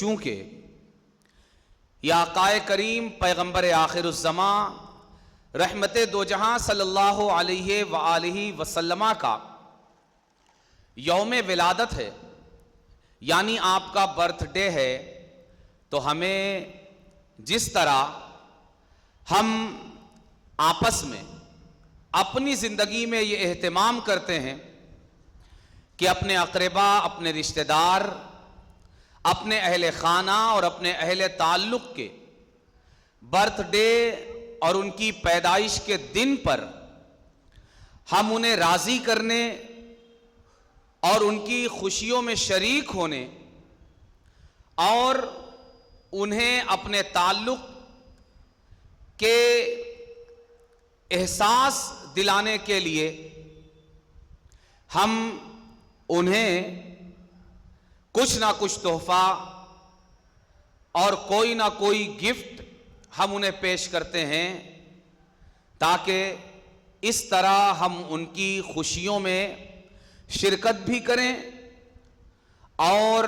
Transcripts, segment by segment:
چونکہ یہ آقائے کریم پیغمبر آخر الزمان رحمت دو جہاں صلی اللہ علیہ وآلہ وسلم کا یوم ولادت ہے، یعنی آپ کا برتھ ڈے ہے، تو ہمیں جس طرح ہم آپس میں اپنی زندگی میں یہ اہتمام کرتے ہیں کہ اپنے اقربا، اپنے رشتہ دار، اپنے اہل خانہ اور اپنے اہل تعلق کے برتھ ڈے اور ان کی پیدائش کے دن پر ہم انہیں راضی کرنے اور ان کی خوشیوں میں شریک ہونے اور انہیں اپنے تعلق کے احساس دلانے کے لیے ہم انہیں کچھ نہ کچھ تحفہ اور کوئی نہ کوئی گفٹ ہم انہیں پیش کرتے ہیں، تاکہ اس طرح ہم ان کی خوشیوں میں شرکت بھی کریں اور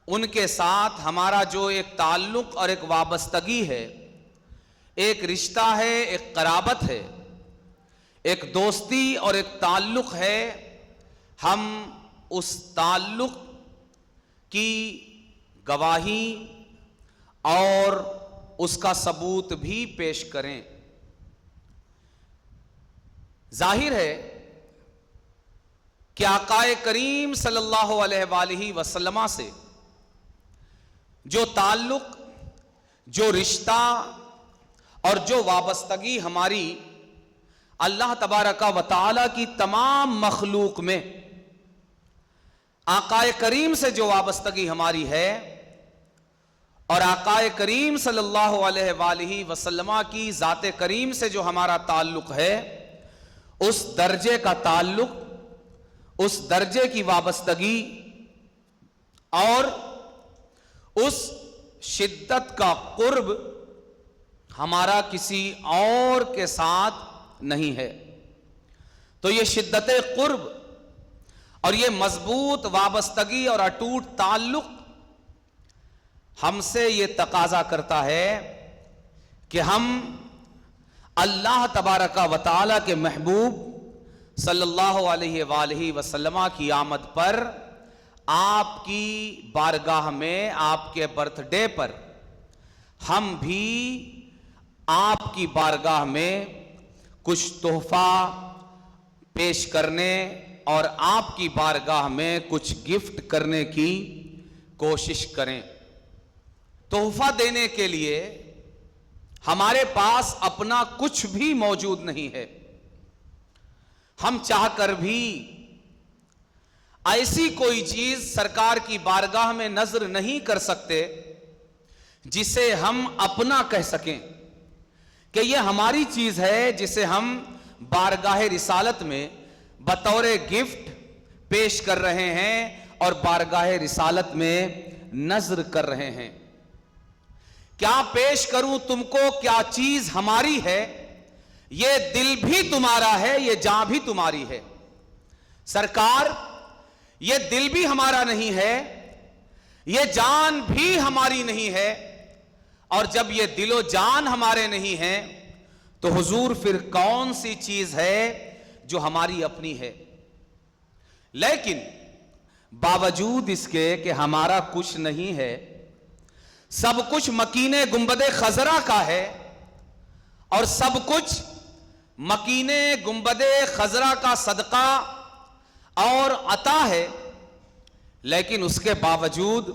ان کے ساتھ ہمارا جو ایک تعلق اور ایک وابستگی ہے، ایک رشتہ ہے، ایک قرابت ہے، ایک دوستی اور ایک تعلق ہے، ہم اس تعلق کی گواہی اور اس کا ثبوت بھی پیش کریں۔ ظاہر ہے کہ آقا کریم صلی اللہ علیہ وآلہ وسلم سے جو تعلق، جو رشتہ اور جو وابستگی ہماری اللہ تبارک و تعالی کی تمام مخلوق میں آقا کریم سے جو وابستگی ہماری ہے اور آقا کریم صلی اللہ علیہ وآلہ وسلم کی ذات کریم سے جو ہمارا تعلق ہے، اس درجے کا تعلق، اس درجے کی وابستگی اور اس شدت کا قرب ہمارا کسی اور کے ساتھ نہیں ہے۔ تو یہ شدت قرب اور یہ مضبوط وابستگی اور اٹوٹ تعلق ہم سے یہ تقاضا کرتا ہے کہ ہم اللہ تبارک و تعالی کے محبوب صلی اللہ علیہ وآلہ وسلم کی آمد پر آپ کی بارگاہ میں، آپ کے برتھ ڈے پر ہم بھی آپ کی بارگاہ میں کچھ تحفہ پیش کرنے اور آپ کی بارگاہ میں کچھ گفٹ کرنے کی کوشش کریں۔ تحفہ دینے کے لیے ہمارے پاس اپنا کچھ بھی موجود نہیں ہے، ہم چاہ کر بھی ایسی کوئی چیز سرکار کی بارگاہ میں نظر نہیں کر سکتے جسے ہم اپنا کہہ سکیں کہ یہ ہماری چیز ہے، جسے ہم بارگاہ رسالت میں بطور گفٹ پیش کر رہے ہیں اور بارگاہ رسالت میں نظر کر رہے ہیں۔ کیا پیش کروں تم کو، کیا چیز ہماری ہے؟ یہ دل بھی تمہارا ہے، یہ جان بھی تمہاری ہے۔ سرکار، یہ دل بھی ہمارا نہیں ہے، یہ جان بھی ہماری نہیں ہے، اور جب یہ دل و جان ہمارے نہیں ہیں تو حضور پھر کون سی چیز ہے جو ہماری اپنی ہے؟ لیکن باوجود اس کے کہ ہمارا کچھ نہیں ہے، سب کچھ مکین گنبد خضرا کا ہے اور سب کچھ مکین گنبد خضرا کا صدقہ اور عطا ہے، لیکن اس کے باوجود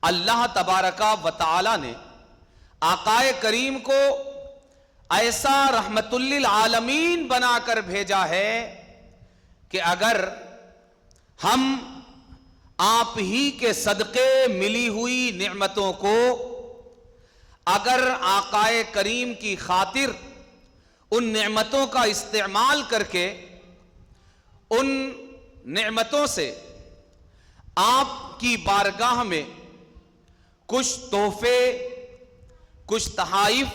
اللہ تبارک و تعالی نے آقا کریم کو ایسا رحمت للعالمین بنا کر بھیجا ہے کہ اگر ہم آپ ہی کے صدقے ملی ہوئی نعمتوں کو اگر آقا کریم کی خاطر ان نعمتوں کا استعمال کر کے ان نعمتوں سے آپ کی بارگاہ میں کچھ تحفے، کچھ تحائف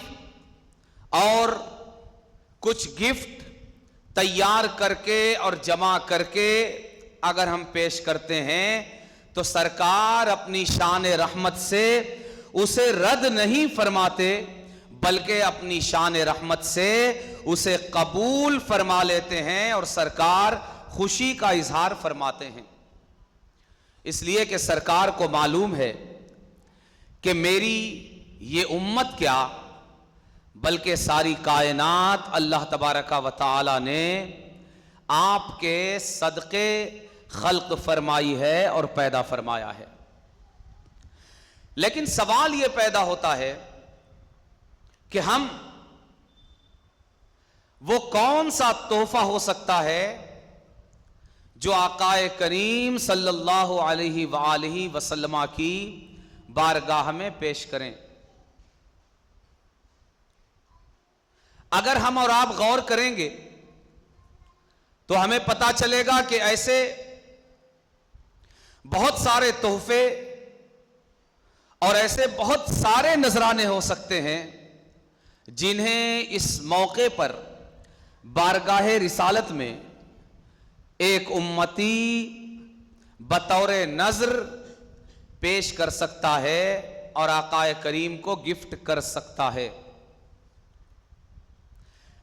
اور کچھ گفٹ تیار کر کے اور جمع کر کے اگر ہم پیش کرتے ہیں تو سرکار اپنی شان رحمت سے اسے رد نہیں فرماتے بلکہ اپنی شان رحمت سے اسے قبول فرما لیتے ہیں اور سرکار خوشی کا اظہار فرماتے ہیں. اس لیے کہ سرکار کو معلوم ہے کہ میری یہ امت کیا بلکہ ساری کائنات اللہ تبارک و تعالی نے آپ کے صدقے خلق فرمائی ہے اور پیدا فرمایا ہے. لیکن سوال یہ پیدا ہوتا ہے کہ ہم وہ کون سا تحفہ ہو سکتا ہے جو آقا کریم صلی اللہ علیہ وآلہ وسلم کی بارگاہ میں پیش کریں. اگر ہم اور آپ غور کریں گے تو ہمیں پتا چلے گا کہ ایسے بہت سارے تحفے اور ایسے بہت سارے نذرانے ہو سکتے ہیں جنہیں اس موقع پر بارگاہ رسالت میں ایک امتی بطور نذر پیش کر سکتا ہے اور آقا کریم کو گفٹ کر سکتا ہے.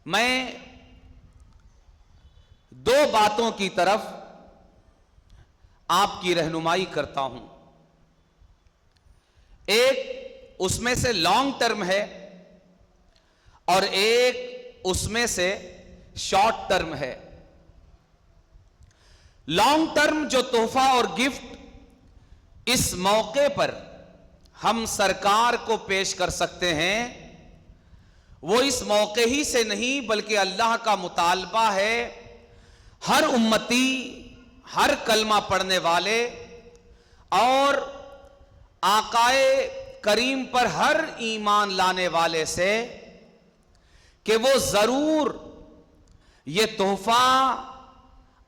میں دو باتوں کی طرف آپ کی رہنمائی کرتا ہوں. ایک اس میں سے لانگ ٹرم ہے اور ایک اس میں سے شارٹ ٹرم ہے. لانگ ٹرم جو تحفہ اور گفٹ اس موقع پر ہم سرکار کو پیش کر سکتے ہیں وہ اس موقع ہی سے نہیں بلکہ اللہ کا مطالبہ ہے ہر امتی، ہر کلمہ پڑھنے والے اور آقائے کریم پر ہر ایمان لانے والے سے کہ وہ ضرور یہ تحفہ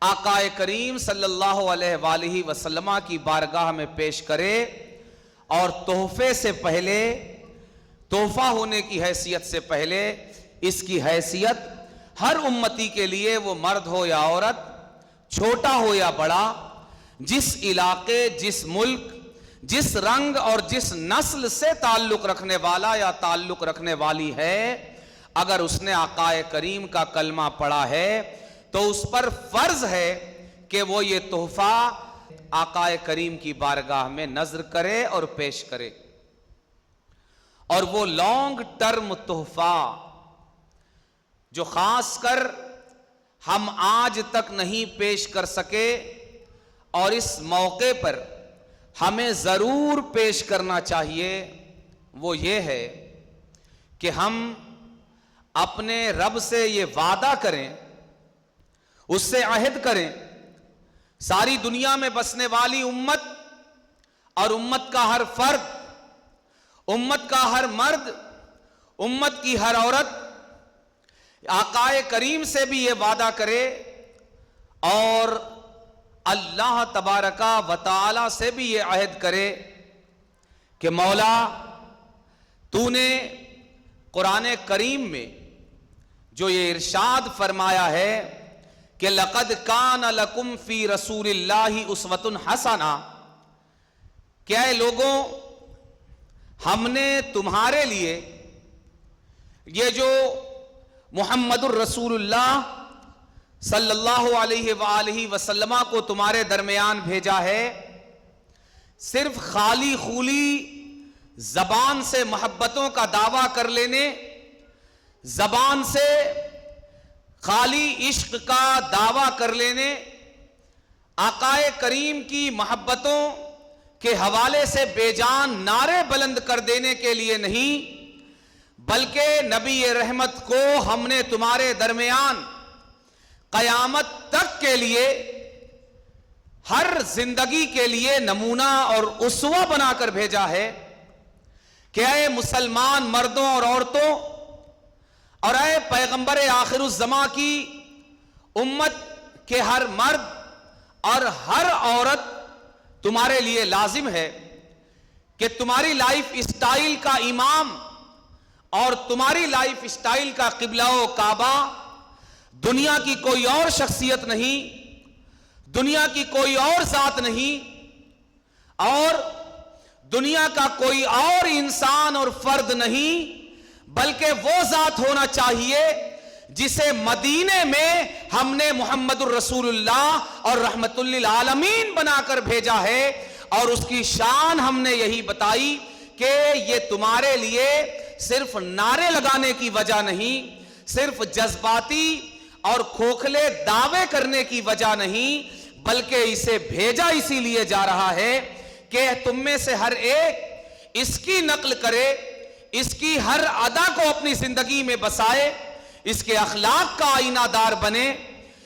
آقا کریم صلی اللہ علیہ وآلہ وسلم کی بارگاہ میں پیش کرے اور تحفے سے پہلے، تحفہ ہونے کی حیثیت سے پہلے اس کی حیثیت ہر امتی کے لیے، وہ مرد ہو یا عورت، چھوٹا ہو یا بڑا، جس علاقے، جس ملک، جس رنگ اور جس نسل سے تعلق رکھنے والا یا تعلق رکھنے والی ہے، اگر اس نے آقا کریم کا کلمہ پڑھا ہے تو اس پر فرض ہے کہ وہ یہ تحفہ آقا کریم کی بارگاہ میں نذر کرے اور پیش کرے. اور وہ لانگ ٹرم تحفہ جو خاص کر ہم آج تک نہیں پیش کر سکے اور اس موقع پر ہمیں ضرور پیش کرنا چاہیے، وہ یہ ہے کہ ہم اپنے رب سے یہ وعدہ کریں، اس سے عہد کریں، ساری دنیا میں بسنے والی امت اور امت کا ہر فرد، امت کا ہر مرد، امت کی ہر عورت آقا کریم سے بھی یہ وعدہ کرے اور اللہ تبارک و تعالی سے بھی یہ عہد کرے کہ مولا تو نے قرآن کریم میں جو یہ ارشاد فرمایا ہے کہ لقد کان لکم فی رسول اللہ اسوۃ حسنہ، کہ اے لوگوں ہم نے تمہارے لیے یہ جو محمد الرسول اللہ صلی اللہ علیہ وآلہ وسلم کو تمہارے درمیان بھیجا ہے، صرف خالی خولی زبان سے محبتوں کا دعویٰ کر لینے، زبان سے خالی عشق کا دعویٰ کر لینے، آقا کریم کی محبتوں کے حوالے سے بے جان نعرے بلند کر دینے کے لیے نہیں، بلکہ نبی رحمت کو ہم نے تمہارے درمیان قیامت تک کے لیے، ہر زندگی کے لیے نمونہ اور اسوہ بنا کر بھیجا ہے کہ اے مسلمان مردوں اور عورتوں اور اے پیغمبر آخر الزماں کی امت کے ہر مرد اور ہر عورت، تمہارے لیے لازم ہے کہ تمہاری لائف اسٹائل کا امام اور تمہاری لائف اسٹائل کا قبلہ و کعبہ دنیا کی کوئی اور شخصیت نہیں، دنیا کی کوئی اور ذات نہیں، اور دنیا کا کوئی اور انسان اور فرد نہیں بلکہ وہ ذات ہونا چاہیے جسے مدینے میں ہم نے محمد الرسول اللہ اور رحمت للعالمین بنا کر بھیجا ہے، اور اس کی شان ہم نے یہی بتائی کہ یہ تمہارے لیے صرف نعرے لگانے کی وجہ نہیں، صرف جذباتی اور کھوکھلے دعوے کرنے کی وجہ نہیں، بلکہ اسے بھیجا اسی لیے جا رہا ہے کہ تم میں سے ہر ایک اس کی نقل کرے، اس کی ہر ادا کو اپنی زندگی میں بسائے، اس کے اخلاق کا آئینہ دار بنے،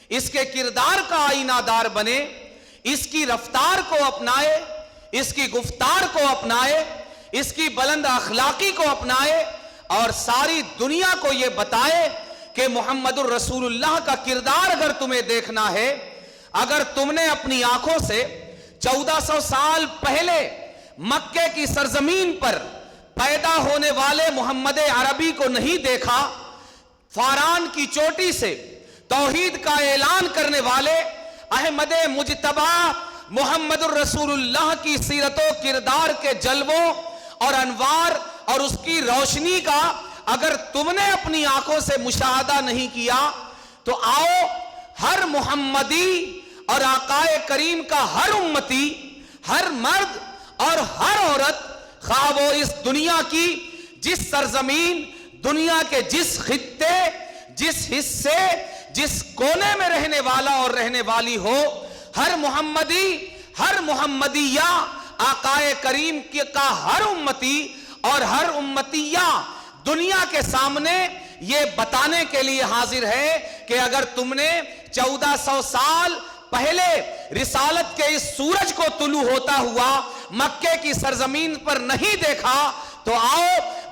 اس کے کردار کا آئینہ دار بنے، اس کی رفتار کو اپنائے، اس کی گفتار کو اپنائے، اس کی بلند اخلاقی کو اپنائے، اور ساری دنیا کو یہ بتائے کہ محمد الرسول اللہ کا کردار اگر تمہیں دیکھنا ہے، اگر تم نے اپنی آنکھوں سے 1400 سال پہلے مکے کی سرزمین پر پیدا ہونے والے محمد عربی کو نہیں دیکھا، فاران کی چوٹی سے توحید کا اعلان کرنے والے احمد مجتبی محمد الرسول اللہ کی سیرت و کردار کے جلووں اور انوار اور اس کی روشنی کا اگر تم نے اپنی آنکھوں سے مشاہدہ نہیں کیا، تو آؤ ہر محمدی اور آقا کریم کا ہر امتی، ہر مرد اور ہر عورت، خواہ وہ اس دنیا کی جس سرزمین، دنیا کے جس خطے، جس حصے، جس کونے میں رہنے والا اور رہنے والی ہو، ہر محمدی، ہر محمدیہ، آقا کریم کا ہر امتی اور ہر امتیہ دنیا کے سامنے یہ بتانے کے لیے حاضر ہے کہ اگر تم نے 1400 سال پہلے رسالت کے اس سورج کو طلوع ہوتا ہوا مکے کی سرزمین پر نہیں دیکھا، تو آؤ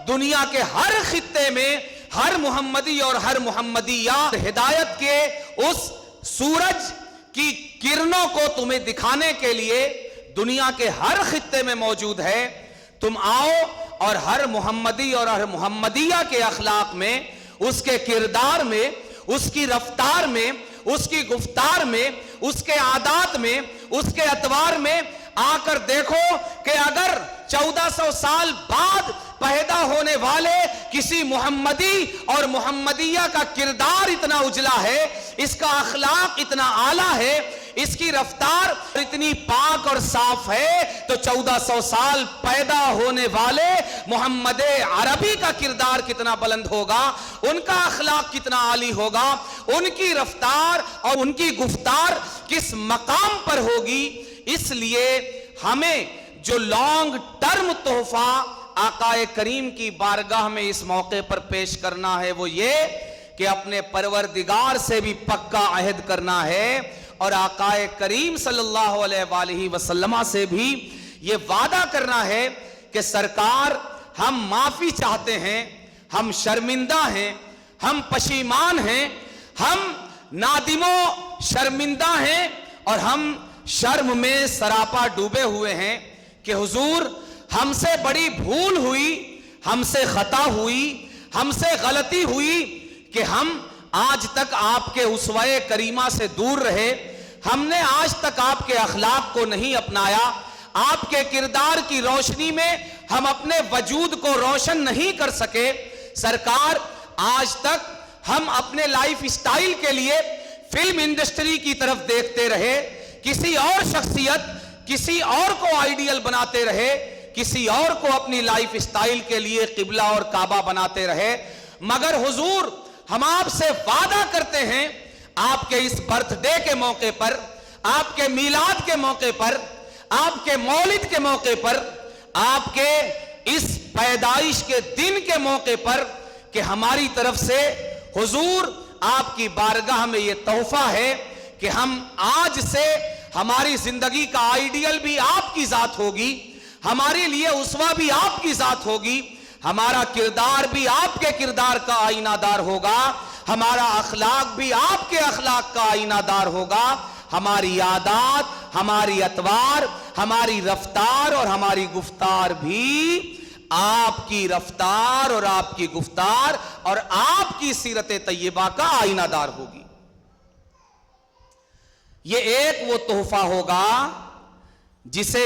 دنیا کے ہر خطے میں ہر محمدی اور ہر محمدیہ ہدایت کے اس سورج کی کرنوں کو تمہیں دکھانے کے لیے دنیا کے ہر خطے میں موجود ہے۔ تم آؤ اور ہر محمدی اور ہر محمدیہ کے اخلاق میں، اس کے کردار میں، اس کی رفتار میں، اس کی گفتار میں، اس کے عادات میں، اس کے اطوار میں آ کر دیکھو کہ اگر 1400 سال بعد پیدا ہونے والے کسی محمدی اور محمدیہ کا کردار اتنا اجلا ہے، اس کا اخلاق اتنا اعلیٰ ہے، اس کی رفتار اتنی پاک اور صاف ہے، تو 1400 سال پیدا ہونے والے محمد عربی کا کردار کتنا بلند ہوگا، ان کا اخلاق کتنا عالی ہوگا، ان کی رفتار اور ان کی گفتار کس مقام پر ہوگی۔ اس لیے ہمیں جو لانگ ٹرم تحفہ آقا کریم کی بارگاہ میں اس موقع پر پیش کرنا ہے وہ یہ کہ اپنے پروردگار سے بھی پکا عہد کرنا ہے، اور آقا کریم صلی اللہ علیہ وآلہ وسلم سے بھی یہ وعدہ کرنا ہے کہ سرکار ہم معافی چاہتے ہیں، ہم شرمندہ ہیں، ہم پشیمان ہیں، ہم نادم و شرمندہ ہیں، اور ہم شرم میں سراپا ڈوبے ہوئے ہیں کہ حضور ہم سے بڑی بھول ہوئی، ہم سے خطا ہوئی، ہم سے غلطی ہوئی کہ ہم آج تک آپ کے اسوہ کریمہ سے دور رہے، ہم نے آج تک آپ کے اخلاق کو نہیں اپنایا، آپ کے کردار کی روشنی میں ہم اپنے وجود کو روشن نہیں کر سکے۔ سرکار آج تک ہم اپنے لائف اسٹائل کے لیے فلم انڈسٹری کی طرف دیکھتے رہے، کسی اور شخصیت، کسی اور کو آئیڈیل بناتے رہے، کسی اور کو اپنی لائف اسٹائل کے لیے قبلہ اور کعبہ بناتے رہے، مگر حضور ہم آپ سے وعدہ کرتے ہیں آپ کے اس برتھ ڈے کے موقع پر، آپ کے میلاد کے موقع پر، آپ کے مولد کے موقع پر، آپ کے اس پیدائش کے دن کے موقع پر کہ ہماری طرف سے حضور آپ کی بارگاہ میں یہ تحفہ ہے کہ ہم آج سے ہماری زندگی کا آئیڈیل بھی آپ کی ذات ہوگی، ہمارے لیے اسوہ بھی آپ کی ذات ہوگی، ہمارا کردار بھی آپ کے کردار کا آئینہ دار ہوگا، ہمارا اخلاق بھی آپ کے اخلاق کا آئینہ دار ہوگا، ہماری عادات، ہماری اطوار، ہماری رفتار اور ہماری گفتار بھی آپ کی رفتار اور آپ کی گفتار اور آپ کی سیرت طیبہ کا آئینہ دار ہوگی۔ یہ ایک وہ تحفہ ہوگا جسے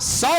100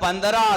15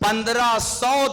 1500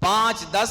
5, 10,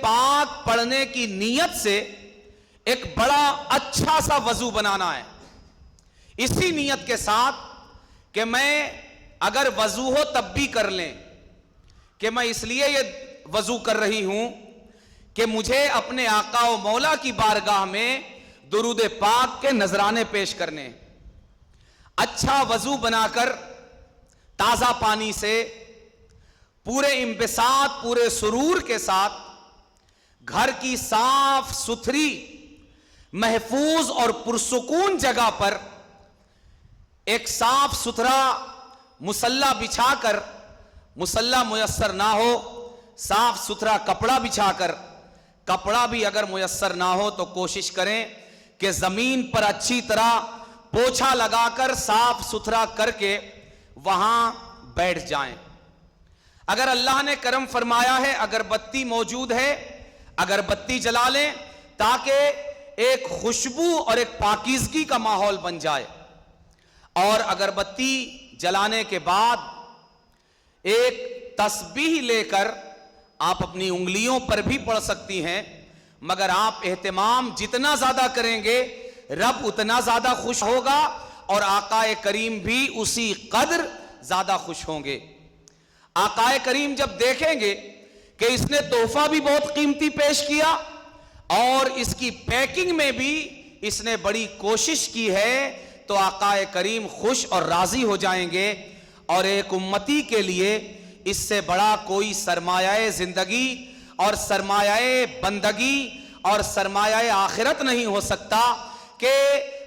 پاک پڑھنے کی نیت سے ایک بڑا اچھا سا وضو بنانا ہے، اسی نیت کے ساتھ کہ میں اگر وضو ہو تب بھی کر لیں کہ میں اس لیے یہ وضو کر رہی ہوں کہ مجھے اپنے آقا و مولا کی بارگاہ میں درود پاک کے نذرانے پیش کرنے۔ اچھا وضو بنا کر تازہ پانی سے پورے انبساط، پورے سرور کے ساتھ گھر کی صاف ستھری محفوظ اور پرسکون جگہ پر ایک صاف ستھرا مصلی بچھا کر، مصلی میسر نہ ہو صاف ستھرا کپڑا بچھا کر، کپڑا بھی اگر میسر نہ ہو تو کوشش کریں کہ زمین پر اچھی طرح پوچھا لگا کر صاف ستھرا کر کے وہاں بیٹھ جائیں۔ اگر اللہ نے کرم فرمایا ہے اگربتی موجود ہے، اگربتی جلا لیں تاکہ ایک خوشبو اور ایک پاکیزگی کا ماحول بن جائے، اور اگربتی جلانے کے بعد ایک تسبیح لے کر آپ اپنی انگلیوں پر بھی پڑھ سکتی ہیں، مگر آپ اہتمام جتنا زیادہ کریں گے رب اتنا زیادہ خوش ہوگا اور آقا کریم بھی اسی قدر زیادہ خوش ہوں گے۔ آقا کریم جب دیکھیں گے کہ اس نے تحفہ بھی بہت قیمتی پیش کیا اور اس کی پیکنگ میں بھی اس نے بڑی کوشش کی ہے، تو آقا کریم خوش اور راضی ہو جائیں گے، اور ایک امتی کے لیے اس سے بڑا کوئی سرمایہ زندگی اور سرمایہ بندگی اور سرمایہ آخرت نہیں ہو سکتا کہ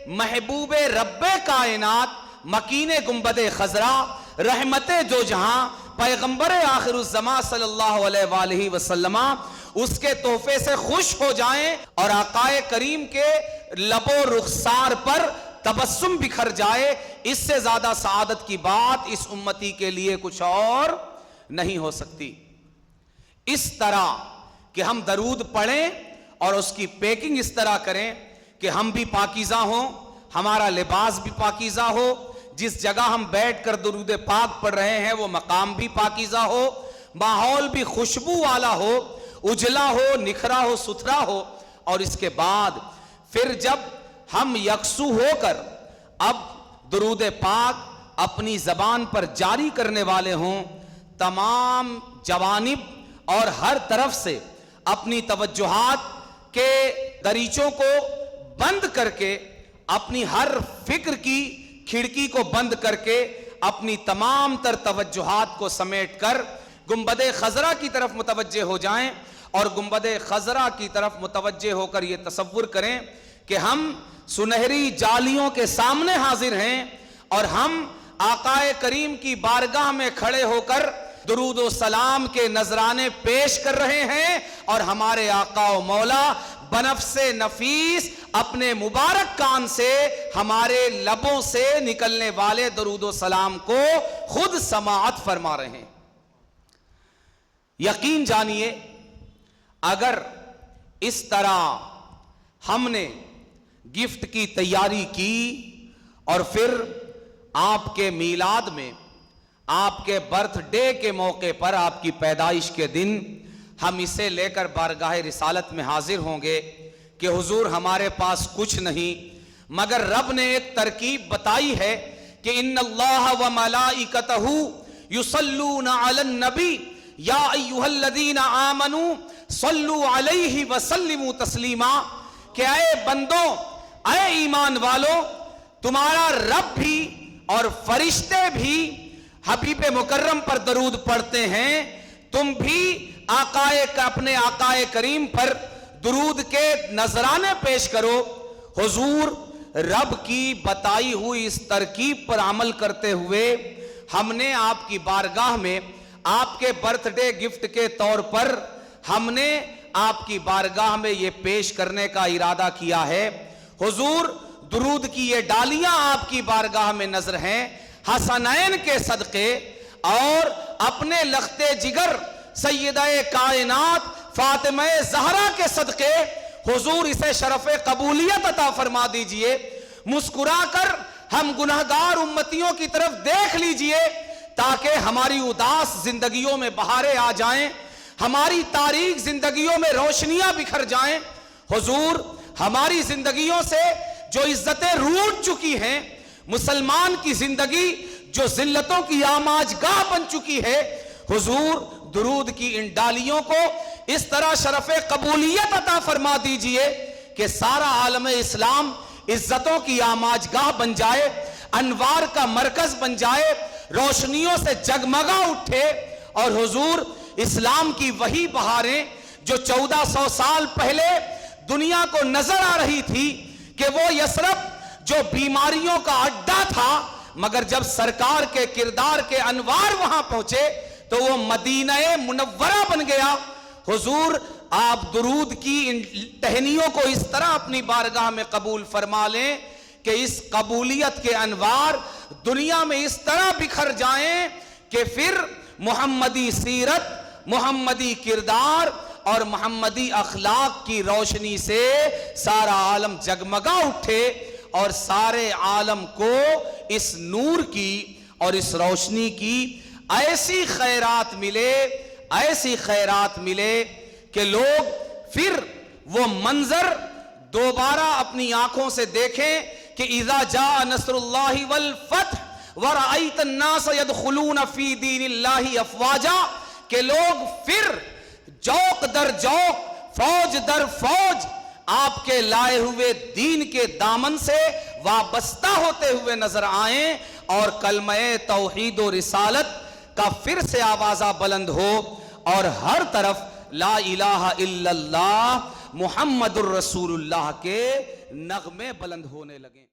محبوب رب کائنات، مکین گنبد خضرا، رحمت دو جہاں، پیغمبر آخر الزمان صلی اللہ علیہ وآلہ وسلم اس کے تحفے سے خوش ہو جائیں اور آقا کریم کے لب و رخسار پر تبسم بکھر جائے، اس سے زیادہ سعادت کی بات اس امتی کے لیے کچھ اور نہیں ہو سکتی۔ اس طرح کہ ہم درود پڑھیں اور اس کی پیکنگ اس طرح کریں کہ ہم بھی پاکیزہ ہوں، ہمارا لباس بھی پاکیزہ ہو، جس جگہ ہم بیٹھ کر درود پاک پڑھ رہے ہیں وہ مقام بھی پاکیزہ ہو، ماحول بھی خوشبو والا ہو، اجلا ہو، نکھرا ہو، ستھرا ہو، اور اس کے بعد پھر جب ہم یکسو ہو کر اب درود پاک اپنی زبان پر جاری کرنے والے ہوں، تمام جوانب اور ہر طرف سے اپنی توجہات کے دریچوں کو بند کر کے، اپنی ہر فکر کی کھڑکی کو بند کر کے، اپنی تمام تر توجہات کو سمیٹ کر گنبد خضرا کی طرف متوجہ ہو جائیں، اور گنبد خضرا کی طرف متوجہ ہو کر یہ تصور کریں کہ ہم سنہری جالیوں کے سامنے حاضر ہیں اور ہم آقا کریم کی بارگاہ میں کھڑے ہو کر درود و سلام کے نذرانے پیش کر رہے ہیں، اور ہمارے آقا و مولا بنفس نفیس اپنے مبارک کان سے ہمارے لبوں سے نکلنے والے درود و سلام کو خود سماعت فرما رہے ہیں۔ یقین جانیے اگر اس طرح ہم نے گفٹ کی تیاری کی اور پھر آپ کے میلاد میں، آپ کے برتھ ڈے کے موقع پر، آپ کی پیدائش کے دن ہم اسے لے کر بارگاہ رسالت میں حاضر ہوں گے کہ حضور ہمارے پاس کچھ نہیں، مگر رب نے ایک ترکیب بتائی ہے کہ ان اللہ و ملائکتہ یصلون علی النبی یا ایھا الذین آمنوا صلوا علیہ وسلموا تسلیما، کہ اے بندوں، اے ایمان والو، تمہارا رب بھی اور فرشتے بھی حبیب مکرم پر درود پڑھتے ہیں، تم بھی اپنے آقا کریم پر درود کے نذرانے پیش کرو۔ حضور رب کی بتائی ہوئی اس ترکیب پر عمل کرتے ہوئے ہم نے آپ کی بارگاہ میں آپ کے برتھ ڈے گفٹ کے طور پر ہم نے آپ کی بارگاہ میں یہ پیش کرنے کا ارادہ کیا ہے۔ حضور درود کی یہ ڈالیاں آپ کی بارگاہ میں نظر ہیں، حسنین کے صدقے اور اپنے لخت جگر سیدہ کائنات فاطمہ زہرا کے صدقے حضور اسے شرف قبولیت عطا فرما دیجئے۔ مسکرا کر ہم گناہگار امتیوں کی طرف دیکھ لیجئے تاکہ ہماری اداس زندگیوں میں بہاریں آ جائیں، ہماری تاریک زندگیوں میں روشنیاں بکھر جائیں. حضور ہماری زندگیوں سے جو عزتیں روٹ چکی ہیں، مسلمان کی زندگی جو ذلتوں کی آماج گاہ بن چکی ہے، حضور درود کی ان ڈالیوں کو اس طرح شرف قبولیت عطا فرما دیجئے کہ سارا عالم اسلام عزتوں کی آماج گاہ بن جائے، انوار کا مرکز بن جائے، روشنیوں سے جگمگا اٹھے. اور حضور اسلام کی وہی بہاریں جو 1400 سال پہلے دنیا کو نظر آ رہی تھی کہ وہ یثرب جو بیماریوں کا اڈا تھا، مگر جب سرکار کے کردار کے انوار وہاں پہنچے تو وہ مدینہ منورہ بن گیا. حضور آپ درود کی ان ٹہنیوں کو اس طرح اپنی بارگاہ میں قبول فرما لیں کہ اس قبولیت کے انوار دنیا میں اس طرح بکھر جائیں کہ پھر محمدی سیرت، محمدی کردار اور محمدی اخلاق کی روشنی سے سارا عالم جگمگا اٹھے اور سارے عالم کو اس نور کی اور اس روشنی کی ایسی خیرات ملے، ایسی خیرات ملے کہ لوگ پھر وہ منظر دوبارہ اپنی آنکھوں سے دیکھیں کہ اذا جاء نصر اللہ والفتح ورأیت الناس يدخلون فی دین اللہ افواجا، کہ لوگ پھر جوق در جوق، فوج در فوج آپ کے لائے ہوئے دین کے دامن سے وابستہ ہوتے ہوئے نظر آئیں اور کلمہ توحید و رسالت کا پھر سے آوازہ بلند ہو اور ہر طرف لا الہ الا اللہ محمد الرسول اللہ کے نغمے بلند ہونے لگیں.